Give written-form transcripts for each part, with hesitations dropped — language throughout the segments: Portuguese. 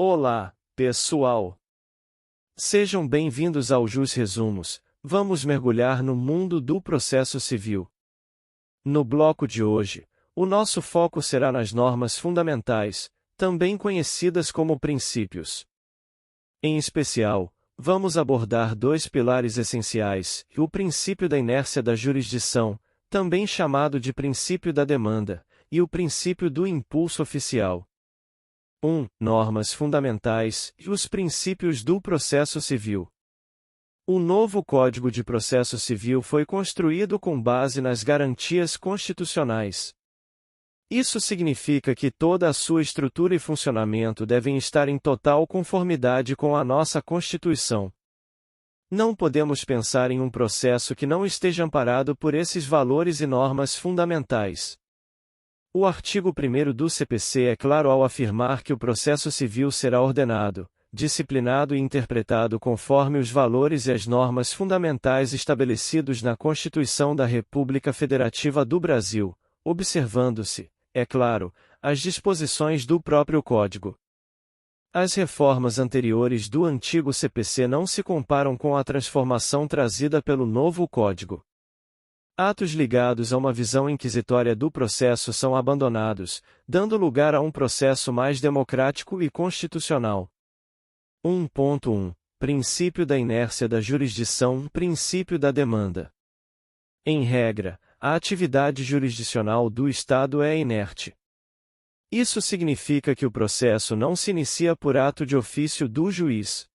Olá, pessoal! Sejam bem-vindos ao Jus Resumos. Vamos mergulhar no mundo do processo civil. No bloco de hoje, o nosso foco será nas normas fundamentais, também conhecidas como princípios. Em especial, vamos abordar dois pilares essenciais: o princípio da inércia da jurisdição, também chamado de princípio da demanda, e o princípio do impulso oficial. 1. Normas fundamentais e os princípios do processo civil. O novo Código de Processo Civil foi construído com base nas garantias constitucionais. Isso significa que toda a sua estrutura e funcionamento devem estar em total conformidade com a nossa Constituição. Não podemos pensar em um processo que não esteja amparado por esses valores e normas fundamentais. O artigo 1º do CPC é claro ao afirmar que o processo civil será ordenado, disciplinado e interpretado conforme os valores e as normas fundamentais estabelecidos na Constituição da República Federativa do Brasil, observando-se, é claro, as disposições do próprio Código. As reformas anteriores do antigo CPC não se comparam com a transformação trazida pelo novo Código. Atos ligados a uma visão inquisitória do processo são abandonados, dando lugar a um processo mais democrático e constitucional. 1.1 Princípio da inércia da jurisdição, princípio da demanda. Em regra, a atividade jurisdicional do Estado é inerte. Isso significa que o processo não se inicia por ato de ofício do juiz.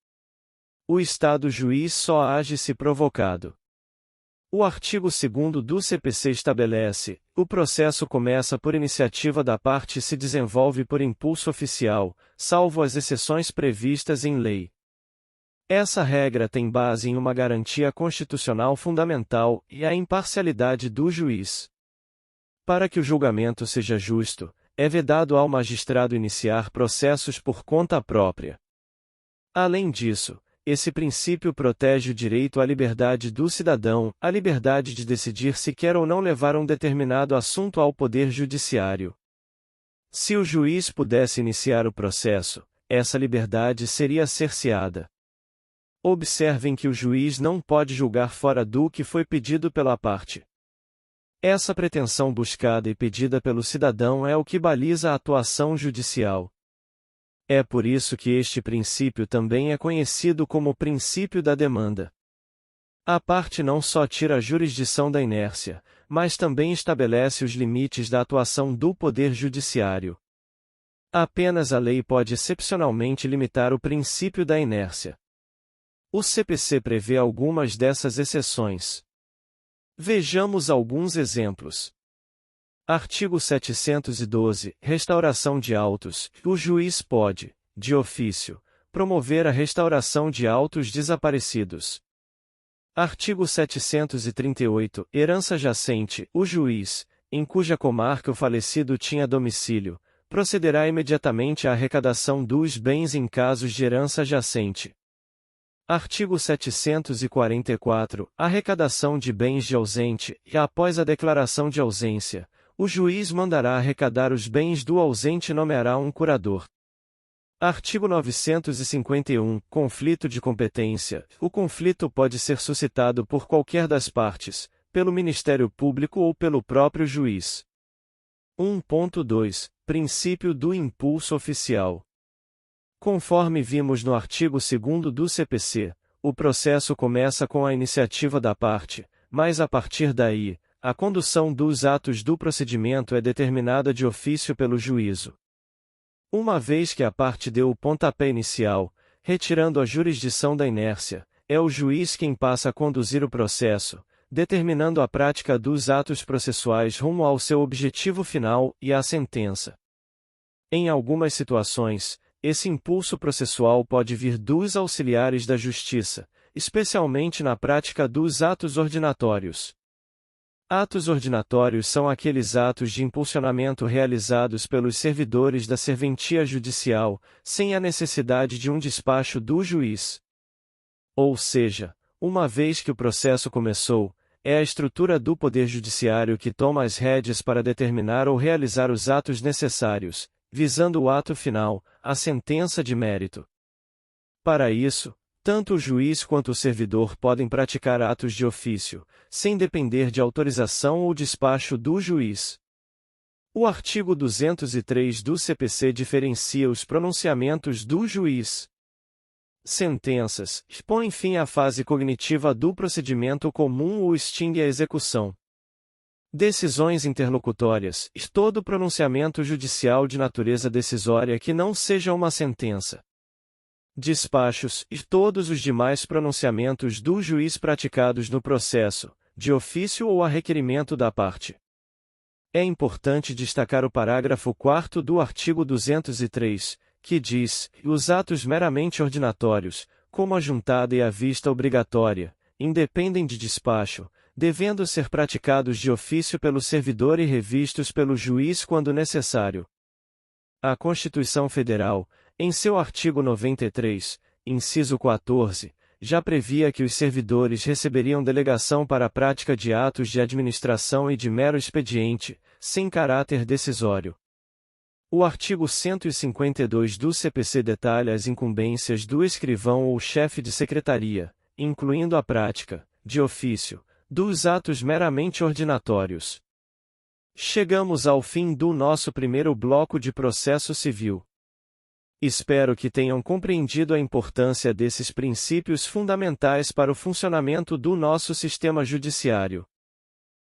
O Estado juiz só age se provocado. O artigo 2º do CPC estabelece: o processo começa por iniciativa da parte e se desenvolve por impulso oficial, salvo as exceções previstas em lei. Essa regra tem base em uma garantia constitucional fundamental e a imparcialidade do juiz. Para que o julgamento seja justo, é vedado ao magistrado iniciar processos por conta própria. Além disso, esse princípio protege o direito à liberdade do cidadão, a liberdade de decidir se quer ou não levar um determinado assunto ao Poder Judiciário. Se o juiz pudesse iniciar o processo, essa liberdade seria cerceada. Observem que o juiz não pode julgar fora do que foi pedido pela parte. Essa pretensão buscada e pedida pelo cidadão é o que baliza a atuação judicial. É por isso que este princípio também é conhecido como princípio da demanda. A parte não só tira a jurisdição da inércia, mas também estabelece os limites da atuação do Poder Judiciário. Apenas a lei pode excepcionalmente limitar o princípio da inércia. O CPC prevê algumas dessas exceções. Vejamos alguns exemplos. Artigo 712. Restauração de autos. O juiz pode, de ofício, promover a restauração de autos desaparecidos. Artigo 738. Herança jacente. O juiz, em cuja comarca o falecido tinha domicílio, procederá imediatamente à arrecadação dos bens em casos de herança jacente. Artigo 744. Arrecadação de bens de ausente, e após a declaração de ausência, o juiz mandará arrecadar os bens do ausente e nomeará um curador. Artigo 951. Conflito de competência. O conflito pode ser suscitado por qualquer das partes, pelo Ministério Público ou pelo próprio juiz. 1.2. Princípio do impulso oficial. Conforme vimos no artigo 2º do CPC, o processo começa com a iniciativa da parte, mas a partir daí, a condução dos atos do procedimento é determinada de ofício pelo juízo. Uma vez que a parte deu o pontapé inicial, retirando a jurisdição da inércia, é o juiz quem passa a conduzir o processo, determinando a prática dos atos processuais rumo ao seu objetivo final e à sentença. Em algumas situações, esse impulso processual pode vir dos auxiliares da justiça, especialmente na prática dos atos ordinatórios. Atos ordinatórios são aqueles atos de impulsionamento realizados pelos servidores da serventia judicial, sem a necessidade de um despacho do juiz. Ou seja, uma vez que o processo começou, é a estrutura do Poder Judiciário que toma as rédeas para determinar ou realizar os atos necessários, visando o ato final, a sentença de mérito. Para isso, tanto o juiz quanto o servidor podem praticar atos de ofício, sem depender de autorização ou despacho do juiz. O artigo 203 do CPC diferencia os pronunciamentos do juiz. Sentenças, põe fim à fase cognitiva do procedimento comum ou extingue a execução. Decisões interlocutórias, todo pronunciamento judicial de natureza decisória que não seja uma sentença. Despachos, todos os demais pronunciamentos do juiz praticados no processo, de ofício ou a requerimento da parte. É importante destacar o parágrafo 4º do artigo 203, que diz: os atos meramente ordinatórios, como a juntada e a vista obrigatória, independem de despacho, devendo ser praticados de ofício pelo servidor e revistos pelo juiz quando necessário. A Constituição Federal, em seu artigo 93, inciso 14, já previa que os servidores receberiam delegação para a prática de atos de administração e de mero expediente, sem caráter decisório. O artigo 152 do CPC detalha as incumbências do escrivão ou chefe de secretaria, incluindo a prática, de ofício, dos atos meramente ordinatórios. Chegamos ao fim do nosso primeiro bloco de processo civil. Espero que tenham compreendido a importância desses princípios fundamentais para o funcionamento do nosso sistema judiciário.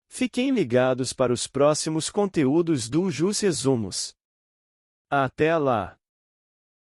Fiquem ligados para os próximos conteúdos do Jus Resumos. Até lá!